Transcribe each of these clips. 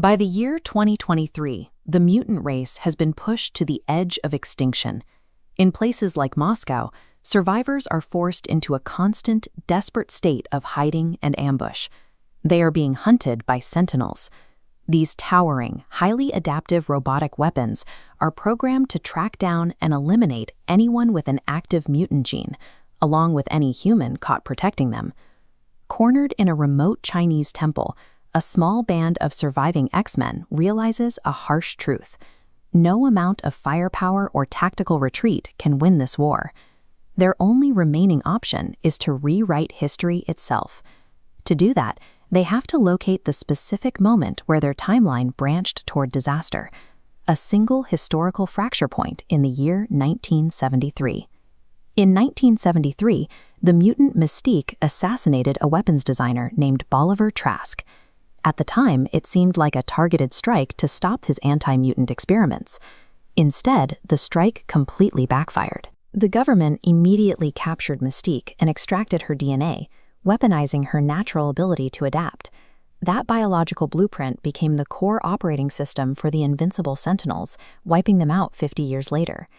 By the year 2023, the mutant race has been pushed to the edge of extinction. In places like Moscow, survivors are forced into a constant, desperate state of hiding and ambush. They are being hunted by Sentinels. These towering, highly adaptive robotic weapons are programmed to track down and eliminate anyone with an active mutant gene, along with any human caught protecting them. Cornered in a remote Chinese temple, a small band of surviving X-Men realizes a harsh truth. No amount of firepower or tactical retreat can win this war. Their only remaining option is to rewrite history itself. To do that, they have to locate the specific moment where their timeline branched toward disaster, a single historical fracture point in the year 1973. In 1973, the mutant Mystique assassinated a weapons designer named Bolivar Trask. At the time, it seemed like a targeted strike to stop his anti-mutant experiments. Instead, the strike completely backfired. The government immediately captured Mystique and extracted her DNA, weaponizing her natural ability to adapt. That biological blueprint became the core operating system for the invincible Sentinels, wiping them out 50 years later.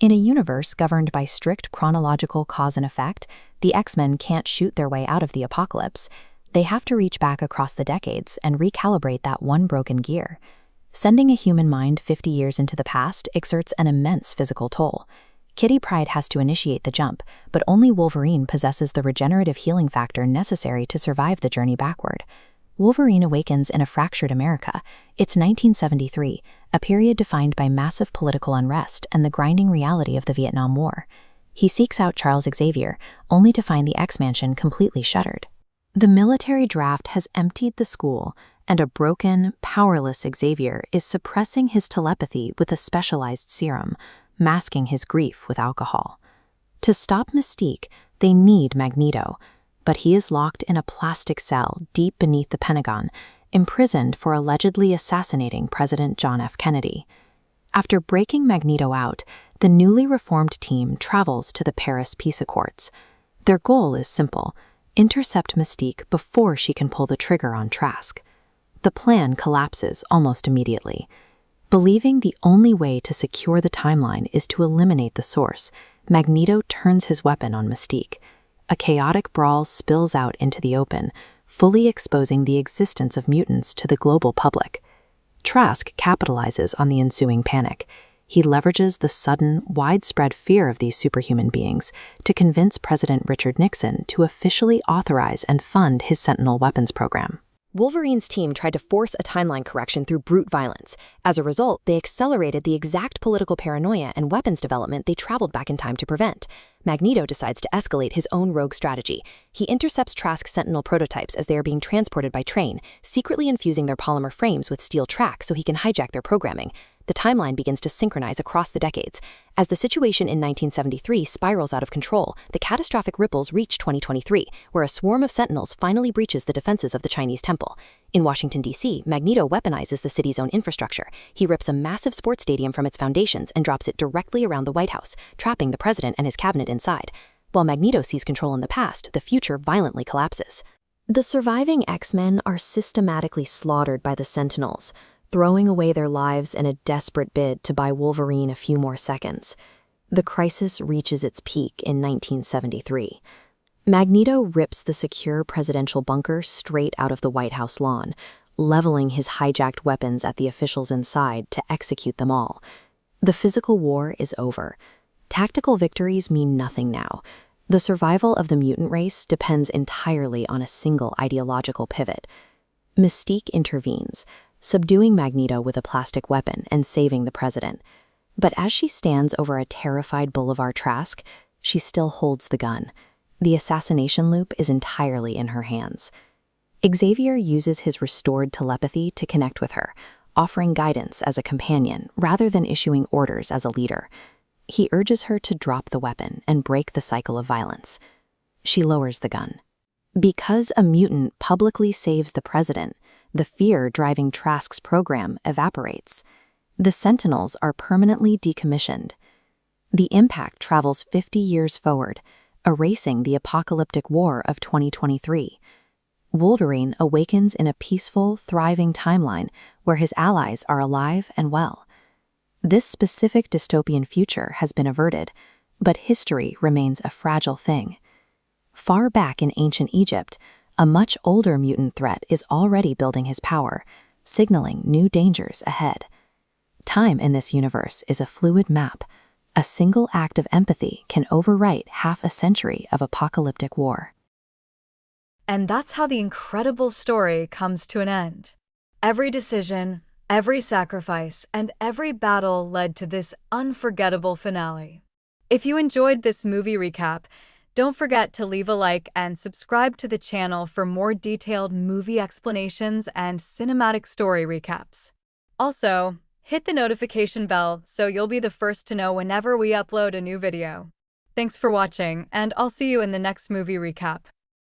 In a universe governed by strict chronological cause and effect, the X-Men can't shoot their way out of the apocalypse. They have to reach back across the decades and recalibrate that one broken gear. Sending a human mind 50 years into the past exerts an immense physical toll. Kitty Pryde has to initiate the jump, but only Wolverine possesses the regenerative healing factor necessary to survive the journey backward. Wolverine awakens in a fractured America. It's 1973, a period defined by massive political unrest and the grinding reality of the Vietnam War. He seeks out Charles Xavier, only to find the X-Mansion completely shuttered. The military draft has emptied the school, and a broken, powerless Xavier is suppressing his telepathy with a specialized serum, masking his grief with alcohol. To stop Mystique, they need Magneto, but he is locked in a plastic cell deep beneath the Pentagon, imprisoned for allegedly assassinating President John F. Kennedy. After breaking Magneto out, the newly reformed team travels to the Paris Peace Accords. Their goal is simple: intercept Mystique before she can pull the trigger on Trask. The plan collapses almost immediately. Believing the only way to secure the timeline is to eliminate the source, Magneto turns his weapon on Mystique. A chaotic brawl spills out into the open, fully exposing the existence of mutants to the global public. Trask capitalizes on the ensuing panic. He leverages the sudden, widespread fear of these superhuman beings to convince President Richard Nixon to officially authorize and fund his Sentinel weapons program. Wolverine's team tried to force a timeline correction through brute violence. As a result, they accelerated the exact political paranoia and weapons development they traveled back in time to prevent. Magneto decides to escalate his own rogue strategy. He intercepts Trask's Sentinel prototypes as they are being transported by train, secretly infusing their polymer frames with steel tracks so he can hijack their programming. The timeline begins to synchronize across the decades. As the situation in 1973 spirals out of control, the catastrophic ripples reach 2023, where a swarm of Sentinels finally breaches the defenses of the Chinese temple. In Washington, D.C., Magneto weaponizes the city's own infrastructure. He rips a massive sports stadium from its foundations and drops it directly around the White House, trapping the president and his cabinet inside. While Magneto sees control in the past, the future violently collapses. The surviving X-Men are systematically slaughtered by the Sentinels, throwing away their lives in a desperate bid to buy Wolverine a few more seconds. The crisis reaches its peak in 1973. Magneto rips the secure presidential bunker straight out of the White House lawn, leveling his hijacked weapons at the officials inside to execute them all. The physical war is over. Tactical victories mean nothing now. The survival of the mutant race depends entirely on a single ideological pivot. Mystique intervenes, subduing Magneto with a plastic weapon and saving the president. But as she stands over a terrified Bolivar Trask, she still holds the gun. The assassination loop is entirely in her hands. Xavier uses his restored telepathy to connect with her, offering guidance as a companion rather than issuing orders as a leader. He urges her to drop the weapon and break the cycle of violence. She lowers the gun. Because a mutant publicly saves the president, the fear driving Trask's program evaporates. The Sentinels are permanently decommissioned. The impact travels 50 years forward, erasing the apocalyptic war of 2023. Wolverine awakens in a peaceful, thriving timeline where his allies are alive and well. This specific dystopian future has been averted, but history remains a fragile thing. Far back in ancient Egypt, a much older mutant threat is already building his power, signaling new dangers ahead. Time in this universe is a fluid map. A single act of empathy can overwrite half a century of apocalyptic war. And that's how the incredible story comes to an end. Every decision, every sacrifice, and every battle led to this unforgettable finale. If you enjoyed this movie recap, don't forget to leave a like and subscribe to the channel for more detailed movie explanations and cinematic story recaps. Also, hit the notification bell so you'll be the first to know whenever we upload a new video. Thanks for watching, and I'll see you in the next movie recap.